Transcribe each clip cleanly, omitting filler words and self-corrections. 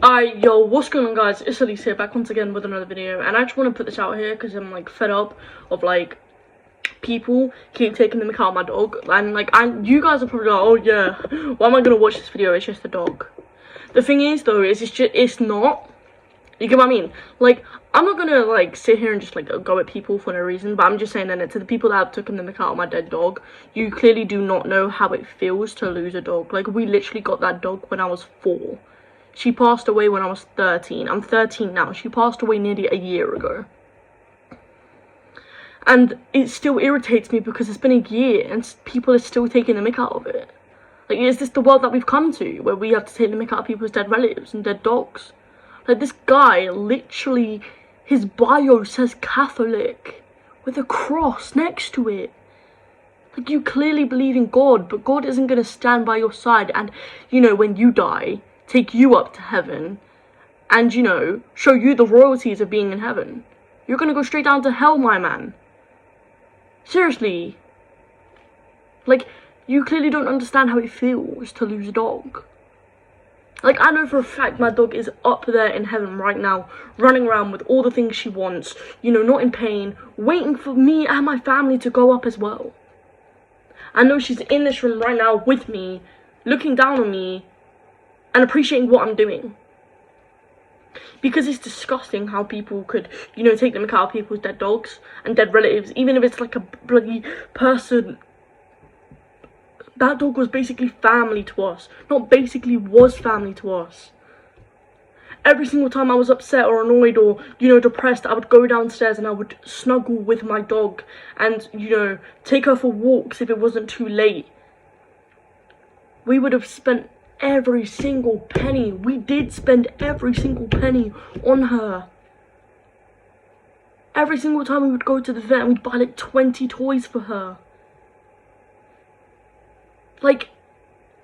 Alright, yo, what's going on, guys? It's Elise here, back once again with another video, and I just want to put this out here because I'm like fed up of like people keep taking the mick out of my dog, and like you guys are probably like, oh yeah, why am I gonna watch this video? It's just a dog. The thing is though, is it's not. You get what I mean? Like, I'm not gonna like sit here and just like go at people for no reason, but I'm just saying that to the people that have taken the mick out of my dead dog, you clearly do not know how it feels to lose a dog. Like, we literally got that dog when I was 4. She passed away when I was 13. I'm 13 now. She passed away nearly a year ago. And it still irritates me because it's been a year and people are still taking the mick out of it. Like, is this the world that we've come to, where we have to take the mick out of people's dead relatives and dead dogs? Like, this guy, literally, his bio says Catholic with a cross next to it. Like, you clearly believe in God, but God isn't going to stand by your side and, you know, when you die, take you up to heaven and, you know, show you the royalties of being in heaven. You're gonna go straight down to hell, my man. Seriously. Like, you clearly don't understand how it feels to lose a dog. Like, I know for a fact my dog is up there in heaven right now, running around with all the things she wants, you know, not in pain, waiting for me and my family to go up as well. I know she's in this room right now with me, looking down on me, and appreciating what I'm doing. Because it's disgusting how people could, you know, take the mick out of people's dead dogs and dead relatives, even if it's like a bloody person. That dog was basically family to us. Not basically, was family to us. Every single time I was upset or annoyed or, you know, depressed, I would go downstairs and I would snuggle with my dog and, you know, take her for walks if it wasn't too late. We would have spent every single penny. We did spend every single penny on her. Every single time we would go to the vet, we'd buy like 20 toys for her. Like,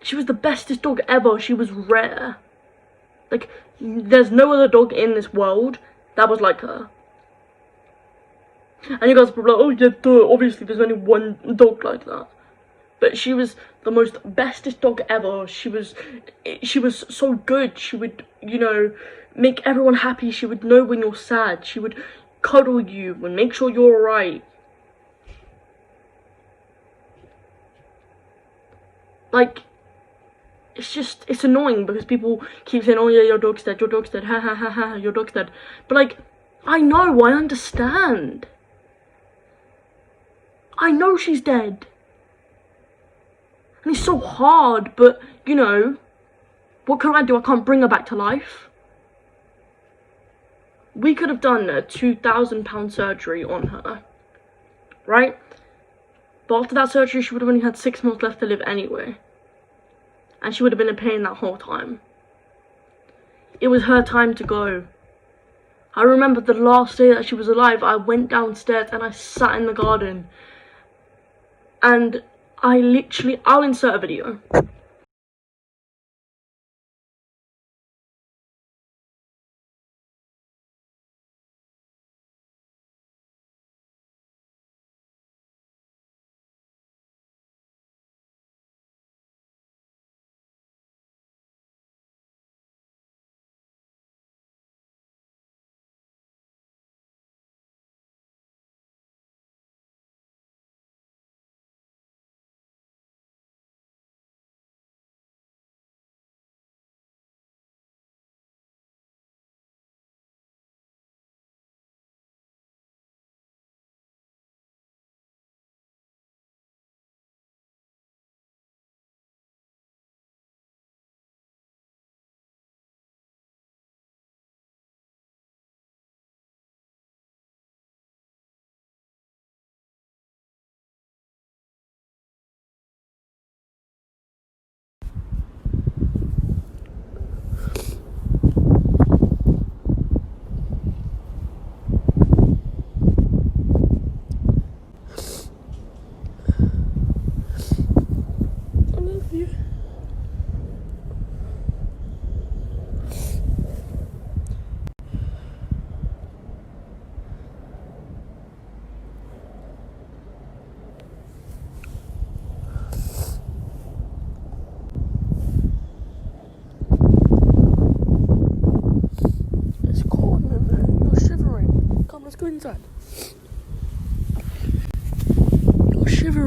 she was the bestest dog ever. She was rare. Like, there's no other dog in this world that was like her. And you guys are probably like, oh yeah, duh, obviously there's only one dog like that. But she was the most bestest dog ever. She was so good. She would, you know, make everyone happy. She would know when you're sad. She would cuddle you and make sure you're alright. Like, it's annoying because people keep saying, oh yeah, your dog's dead, ha ha ha ha, your dog's dead. But like, I know, I understand. I know she's dead. And it's so hard, but, you know, what can I do? I can't bring her back to life. We could have done a £2,000 surgery on her, right? But after that surgery, she would have only had 6 months left to live anyway. And she would have been in pain that whole time. It was her time to go. I remember the last day that she was alive, I went downstairs and I sat in the garden. And I'll insert a video.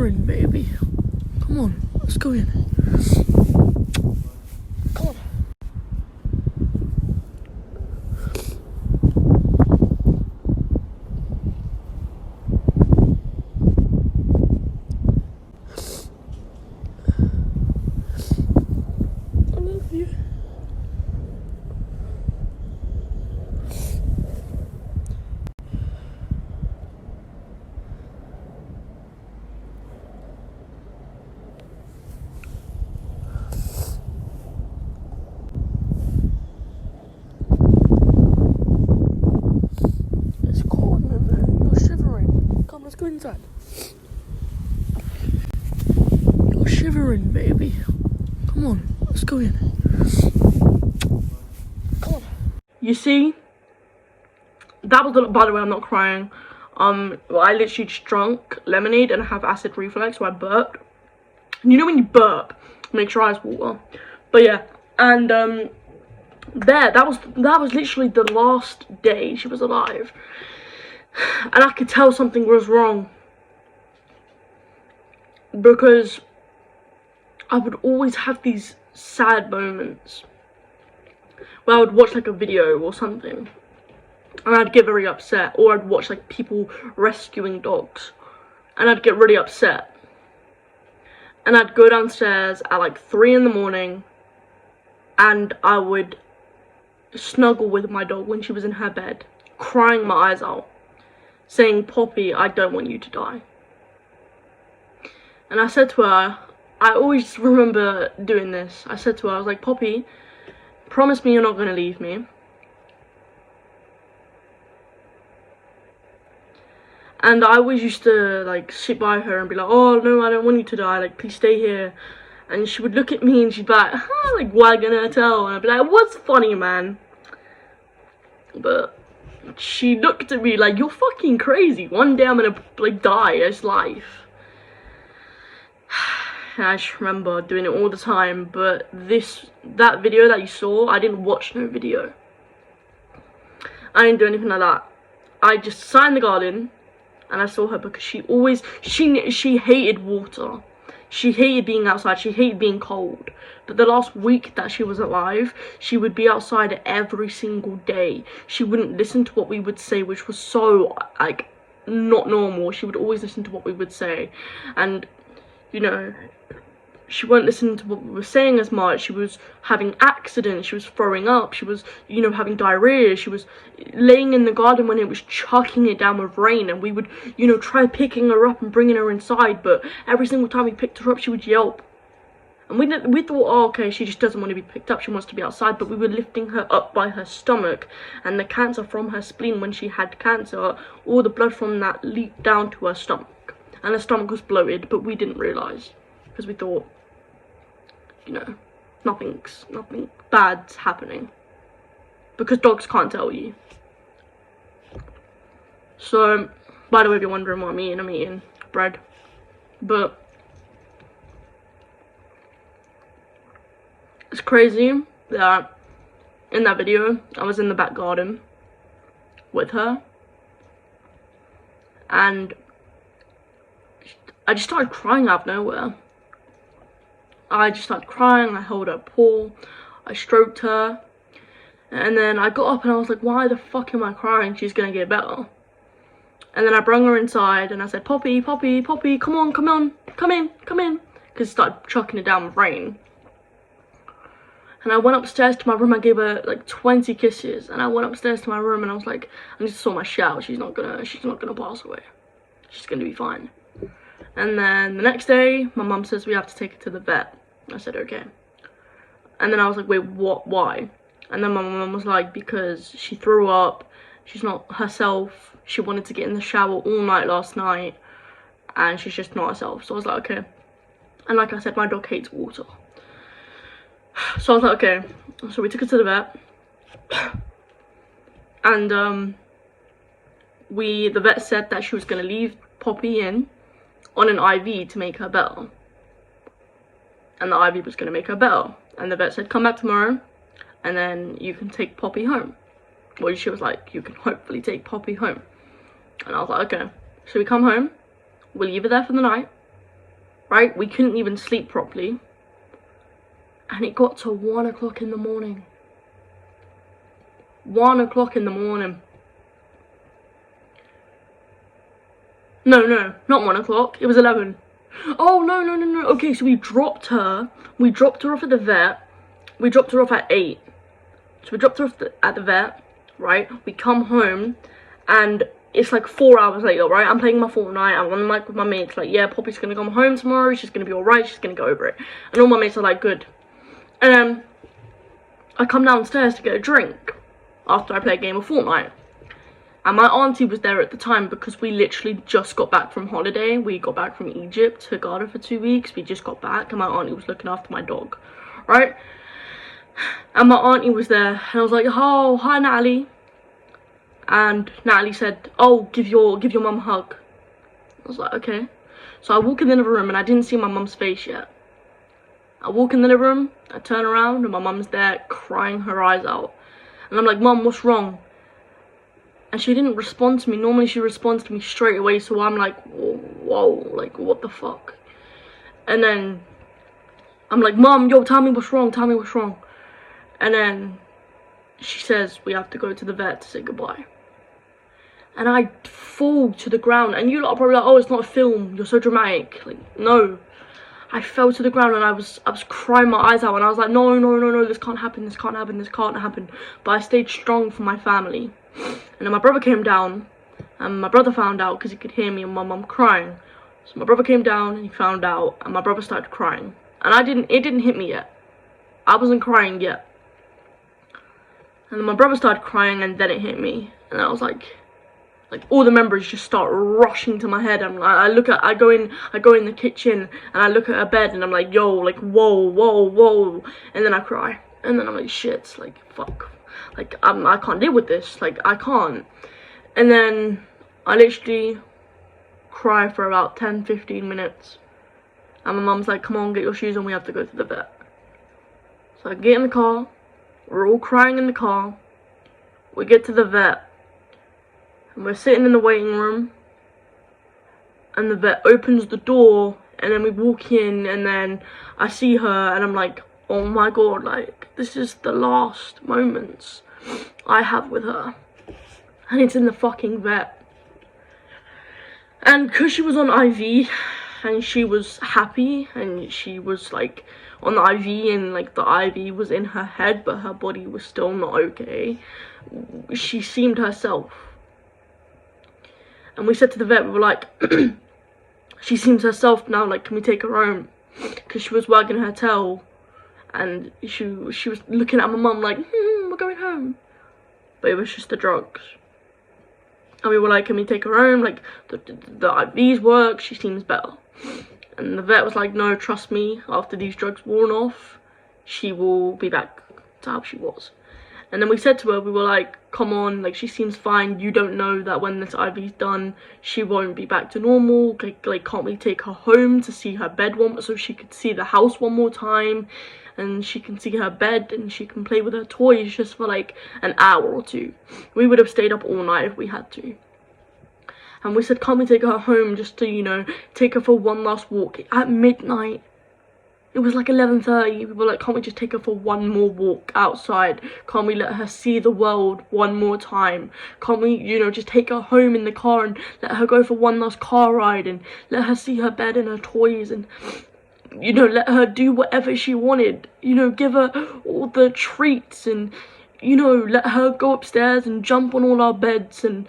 shivering, baby. Come on, let's go in. Come on. I love you. It's cold, man. You're shivering. Come, let's go inside. You're shivering, baby. Come on, let's go in. Come on. You see, that was by the way, I'm not crying. Well, I literally just drank lemonade and I have acid reflux, so I burped. And you know when you burp, makes your eyes water. But yeah, and that was literally the last day she was alive, and I could tell something was wrong because I would always have these sad moments where I would watch like a video or something and I'd get very upset, or I'd watch like people rescuing dogs and I'd get really upset, and I'd go downstairs at like 3 in the morning and I would snuggle with my dog when she was in her bed, crying my eyes out, saying, "Poppy, I don't want you to die." And I said to her, I always remember doing this, I said to her, I was like, "Poppy, promise me you're not going to leave me." And I always used to like sit by her and be like, "Oh no, I don't want you to die, like please stay here." And she would look at me and she'd be like, like wagging her tail, and I'd be like, "What's funny, man?" But she looked at me like, "You're fucking crazy. One day I'm gonna like die. It's life." And I just remember doing it all the time. But that video that you saw, I didn't watch no video. I didn't do anything like that. I just sat in the garden and I saw her because she hated water. She hated being outside, she hated being cold. But the last week that she was alive, she would be outside every single day. She wouldn't listen to what we would say, which was so, like, not normal. She would always listen to what we would say. And, you know, she wasn't listening to what we were saying as much. She was having accidents, she was throwing up, she was, you know, having diarrhea, she was laying in the garden when it was chucking it down with rain, and we would, you know, try picking her up and bringing her inside, but every single time we picked her up she would yelp. And we thought, oh, okay, she just doesn't want to be picked up, she wants to be outside. But we were lifting her up by her stomach, and the cancer from her spleen, when she had cancer, all the blood from that leaked down to her stomach, and her stomach was bloated, but we didn't realise, because we thought, you know, nothing bad's happening, because dogs can't tell you. So, by the way, if you're wondering what I'm eating bread. But it's crazy that in that video I was in the back garden with her, and I just started crying out of nowhere. I just started crying, I held her paw, I stroked her, and then I got up and I was like, why the fuck am I crying? She's gonna get better. And then I brought her inside and I said, "Poppy, Poppy, Poppy, come on, come on, come in, come in," because it started chucking it down with rain. And I went upstairs to my room, I gave her like 20 kisses, and I went upstairs to my room and I was like, I need to sort my shit out, she's not gonna pass away, she's gonna be fine. And then the next day, my mum says we have to take her to the vet. I said, okay. And then I was like, wait, what, why? And then my mum was like, because she threw up, she's not herself, she wanted to get in the shower all night last night, and she's just not herself. So I was like, okay. And like I said, my dog hates water. So I was like, okay. So we took her to the vet. And the vet said that she was going to leave Poppy in on an IV to make her better, and the IV was going to make her better. And the vet said, come back tomorrow and then you can take Poppy home. Well, she was like, you can hopefully take Poppy home. And I was like, okay. So we come home, we leave her there for the night, right? We couldn't even sleep properly. And it got to 1 o'clock in the morning. 1 o'clock in the morning. No, not 1 o'clock. It was 11. Oh, no. Okay, so we dropped her. We dropped her off at the vet. We dropped her off at 8. So we dropped her off at the vet, right? We come home, and it's like 4 hours later, right? I'm playing my Fortnite. I'm on the mic with my mates, like, yeah, Poppy's gonna come home tomorrow. She's gonna be alright. She's gonna go over it. And all my mates are like, good. And I come downstairs to get a drink after I play a game of Fortnite. And my auntie was there at the time because we literally just got back from holiday. We got back from Egypt to Ghana for 2 weeks. We just got back, and my auntie was looking after my dog, right? And my auntie was there, and I was like, oh, hi, Natalie. And Natalie said, oh, give your mum a hug. I was like, okay. So I walk in the living room, and I didn't see my mum's face yet. I walk in the living room, I turn around, and my mum's there crying her eyes out. And I'm like, Mum, what's wrong? And she didn't respond to me. Normally she responds to me straight away, so I'm like, whoa, like, what the fuck? And then I'm like, Mum, yo, tell me what's wrong, And then she says, we have to go to the vet to say goodbye. And I fall to the ground, and you lot are probably like, oh, it's not a film, you're so dramatic. Like, no. I fell to the ground, and I was crying my eyes out, and I was like, no, this can't happen. But I stayed strong for my family. And then my brother came down, and my brother found out because he could hear me and my mum crying. So my brother came down, and he found out, and my brother started crying. And it didn't hit me yet. I wasn't crying yet. And then my brother started crying, and then it hit me. And I was like all the memories just start rushing to my head. I go in the kitchen, and I look at her bed, and I'm like, yo, like, whoa. And then I cry. And then I'm like, shit, like, fuck. Like, I can't deal with this. Like, I can't. And then I literally cry for about 10-15 minutes. And my mum's like, come on, get your shoes on, we have to go to the vet. So I get in the car. We're all crying in the car. We get to the vet. And we're sitting in the waiting room. And the vet opens the door. And then we walk in. And then I see her. And I'm like, oh my god, like, this is the last moments I have with her. And it's in the fucking vet. And because she was on IV, and she was happy, and she was, like, on the IV, and, like, the IV was in her head, but her body was still not okay, she seemed herself. And we said to the vet, we were like, she seems herself now, like, can we take her home? Because she was wagging her tail. And she was looking at my mum like, we're going home. But it was just the drugs. And we were like, can we take her home? Like, the IVs work, she seems better. And the vet was like, no, trust me, after these drugs worn off, she will be back to how she was. And then we said to her, we were like, come on, like, she seems fine. You don't know that when this IV's done, she won't be back to normal. Like, can't we take her home to see her bed so she could see the house one more time? And she can see her bed, and she can play with her toys just for like an hour or two. We would have stayed up all night if we had to. And we said, can't we take her home just to, you know, take her for one last walk at midnight? It was like 11:30. We were like, can't we just take her for one more walk outside? Can't we let her see the world one more time? Can't we, you know, just take her home in the car and let her go for one last car ride and let her see her bed and her toys and, you know, let her do whatever she wanted, you know, give her all the treats and, you know, let her go upstairs and jump on all our beds and,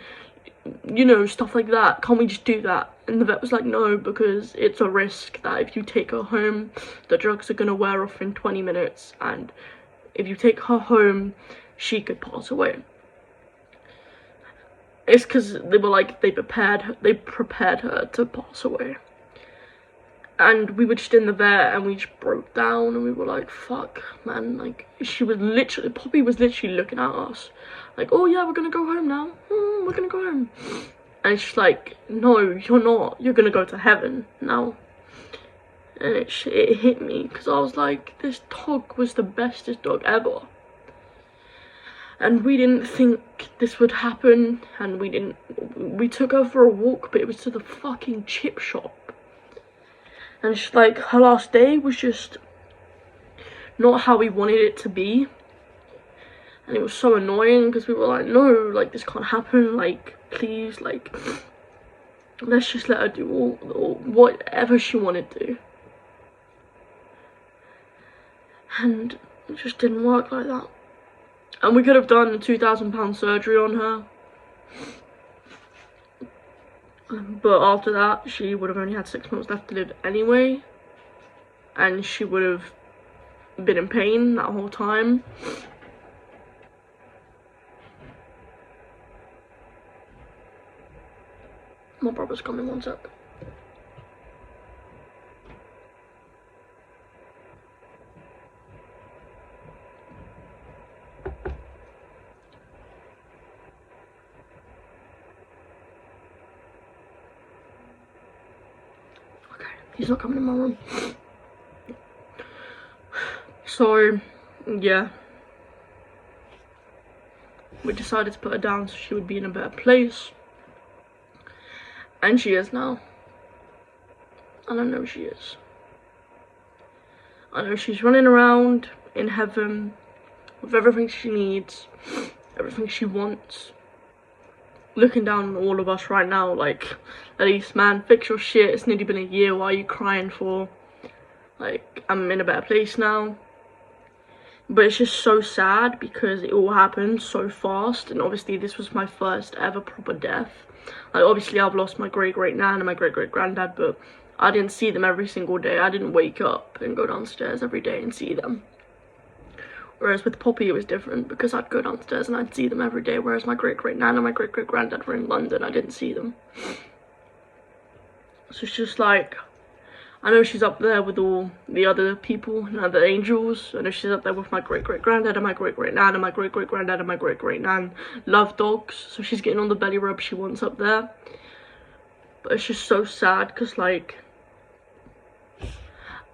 you know, stuff like that. Can't we just do that? And the vet was like, no, because it's a risk that if you take her home, the drugs are going to wear off in 20 minutes, and if you take her home, she could pass away. It's because they were like, they prepared her to pass away. And we were just in the vet, and we just broke down, and we were like, fuck, man, like, Poppy was literally looking at us, like, oh yeah, we're gonna go home now, we're gonna go home, and she's like, no, you're not, you're gonna go to heaven now. And it hit me, because I was like, this dog was the bestest dog ever, and we didn't think this would happen, and we took her for a walk, but it was to the fucking chip shop. And she, like, her last day was just not how we wanted it to be. And it was so annoying because we were like, no, like, this can't happen, like, please, like, let's just let her do all whatever she wanted to. And it just didn't work like that. And we could have done a £2,000 surgery on her. But after that, she would have only had 6 months left to live anyway. And she would have been in pain that whole time. My brother's coming, one sec. Okay, he's not coming in my room. So, yeah. We decided to put her down so she would be in a better place. And she is now. And I know she is. I know she's running around in heaven with everything she needs, everything she wants. Looking down on all of us right now, like, Elise, man, fix your shit. It's nearly been a year. What are you crying for? Like, I'm in a better place now. But it's just so sad because it all happened so fast. And obviously this was my first ever proper death. Like, obviously I've lost my great-great-nan and my great-great-granddad, but I didn't see them every single day. I didn't wake up and go downstairs every day and see them. Whereas with Poppy it was different because I'd go downstairs and I'd see them every day, whereas my great-great-nan and my great-great-granddad were in London. I didn't see them. So it's just like, I know she's up there with all the other people and other angels. I know she's up there with my great-great-granddad and my great-great-nan and my great-great-granddad and my great-great-nan love dogs. So she's getting all the belly rub she wants up there. But it's just so sad because, like,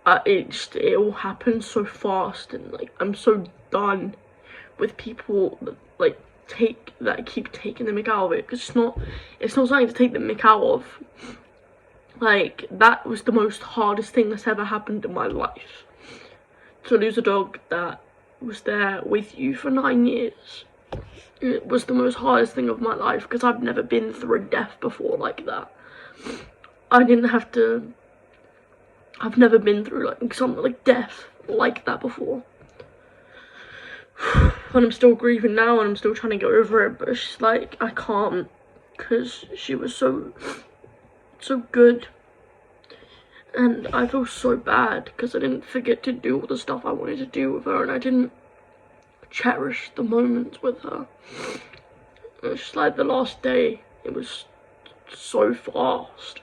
it all happened so fast, and like I'm so done with people that like keep taking the mick out of it, because it's not something to take the mick out of. Like, that was the most hardest thing that's ever happened in my life, to lose a dog that was there with you for 9 years. It was the most hardest thing of my life because I've never been through a death before like that. I've never been through like something like death like that before. And I'm still grieving now and I'm still trying to get over it, but it's just like, I can't, because she was so good. And I feel so bad because I didn't forget to do all the stuff I wanted to do with her, and I didn't cherish the moments with her. It's just like the last day, it was so fast.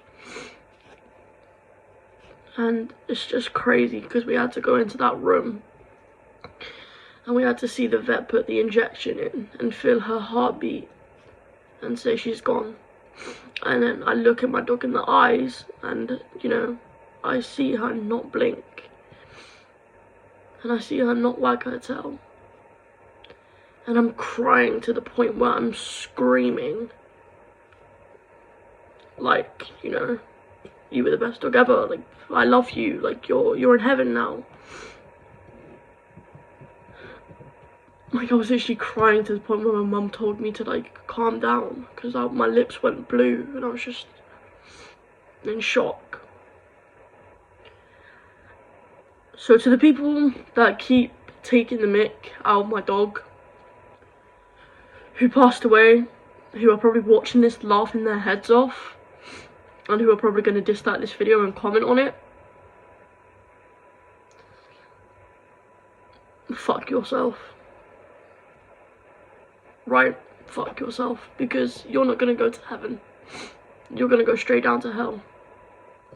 And it's just crazy because we had to go into that room and we had to see the vet put the injection in and feel her heartbeat and say she's gone. And then I look at my dog in the eyes and, you know, I see her not blink. And I see her not wag her tail. And I'm crying to the point where I'm screaming. Like, you know, you were the best dog ever, like, I love you, like, you're in heaven now. Like, I was literally crying to the point where my mum told me to, like, calm down, because my lips went blue, and I was just in shock. So to the people that keep taking the mick out of my dog, who passed away, who are probably watching this laughing their heads off, and who are probably going to dislike this video and comment on it, fuck yourself. Right? Fuck yourself. Because you're not going to go to heaven. You're going to go straight down to hell.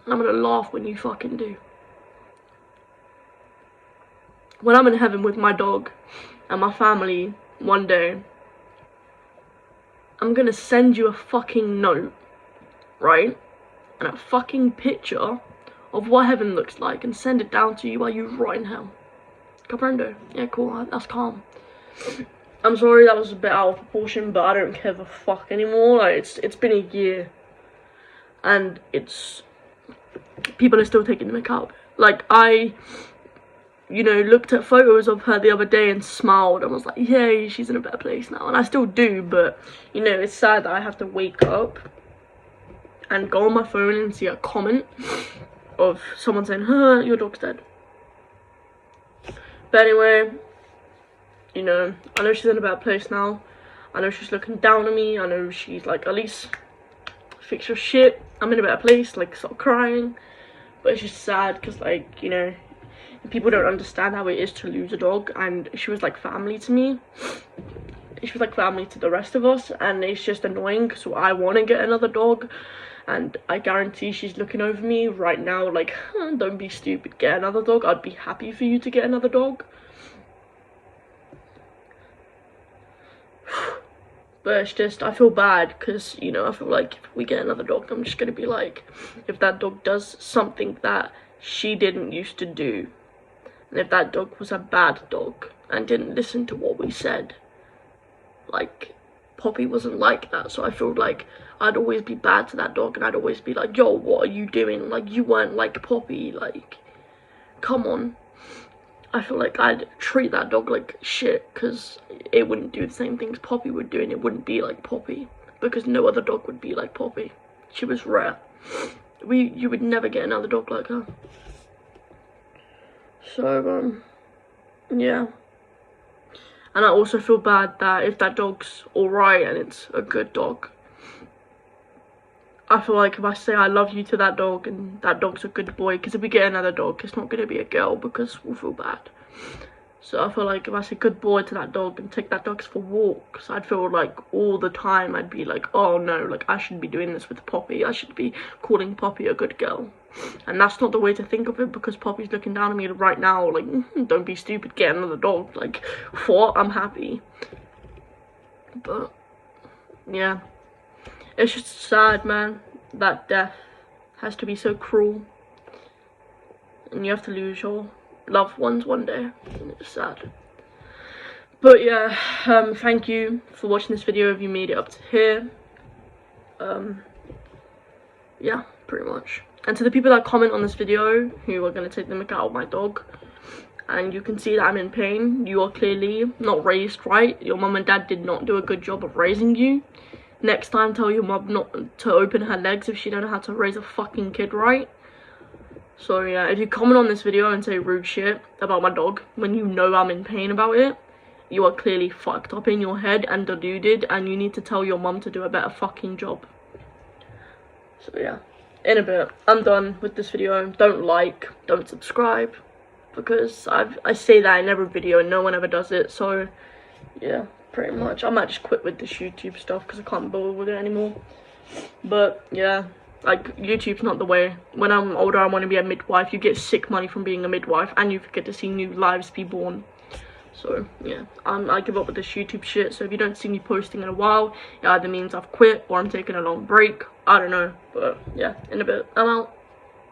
And I'm going to laugh when you fucking do. When I'm in heaven with my dog and my family one day, I'm going to send you a fucking note, right? And a fucking picture of what heaven looks like and send it down to you while you rot in hell. Comprendo? Yeah, cool, that's calm. I'm sorry that was a bit out of proportion, but I don't give a fuck anymore. Like, it's been a year. And it's people are still taking the mick out. Like, I, you know, looked at photos of her the other day and smiled and was like, yay, she's in a better place now. And I still do, but, you know, it's sad that I have to wake up and go on my phone and see a comment of someone saying, huh, your dog's dead. But anyway, you know, I know she's in a better place now. I know she's looking down on me. I know she's like, at least fix your shit. I'm in a better place, like, stop crying. But it's just sad because, like, you know, people don't understand how it is to lose a dog. And she was like family to me. She was like family to the rest of us. And it's just annoying because I want to get another dog. And I guarantee she's looking over me right now like, don't be stupid, get another dog. I'd be happy for you to get another dog. But it's just, I feel bad because, you know, I feel like if we get another dog, I'm just going to be like, if that dog does something that she didn't used to do, and if that dog was a bad dog and didn't listen to what we said, like, Poppy wasn't like that. So I feel like I'd always be bad to that dog and I'd always be like, yo, what are you doing? Like, you weren't like Poppy, like, come on. I feel like I'd treat that dog like shit because it wouldn't do the same things Poppy would do and it wouldn't be like Poppy because no other dog would be like Poppy. She was rare. You would never get another dog like her. So, yeah. And I also feel bad that if that dog's alright and it's a good dog, I feel like if I say I love you to that dog and that dog's a good boy, because if we get another dog, it's not going to be a girl because we'll feel bad. So I feel like if I say good boy to that dog and take that dog for walks, I'd feel like all the time I'd be like, oh no, like I shouldn't be doing this with Poppy. I should be calling Poppy a good girl. And that's not the way to think of it because Poppy's looking down at me right now like, don't be stupid, get another dog. Like, what? I'm happy. But, yeah. It's just sad, man, that death has to be so cruel. And you have to lose your loved ones one day. And it's sad. But yeah, thank you for watching this video if you made it up to here. Yeah, pretty much. And to the people that comment on this video who are going to take the mick out of my dog, and you can see that I'm in pain, you are clearly not raised right. Your mum and dad did not do a good job of raising you. Next time, tell your mum not to open her legs if she don't know how to raise a fucking kid right. So yeah, if you comment on this video and say rude shit about my dog when you know I'm in pain about it, you are clearly fucked up in your head and deluded, and you need to tell your mum to do a better fucking job. So yeah, in a bit, I'm done with this video. Don't subscribe, because I say that in every video and no one ever does it. So yeah, pretty much I might just quit with this YouTube stuff because I can't bother with it anymore. But yeah, like, YouTube's not the way. When I'm older, I want to be a midwife. You get sick money from being a midwife and you get to see new lives be born. So yeah, I give up with this YouTube shit. So if you don't see me posting in a while, it either means I've quit or I'm taking a long break. I don't know, but yeah, in a bit, I'm out.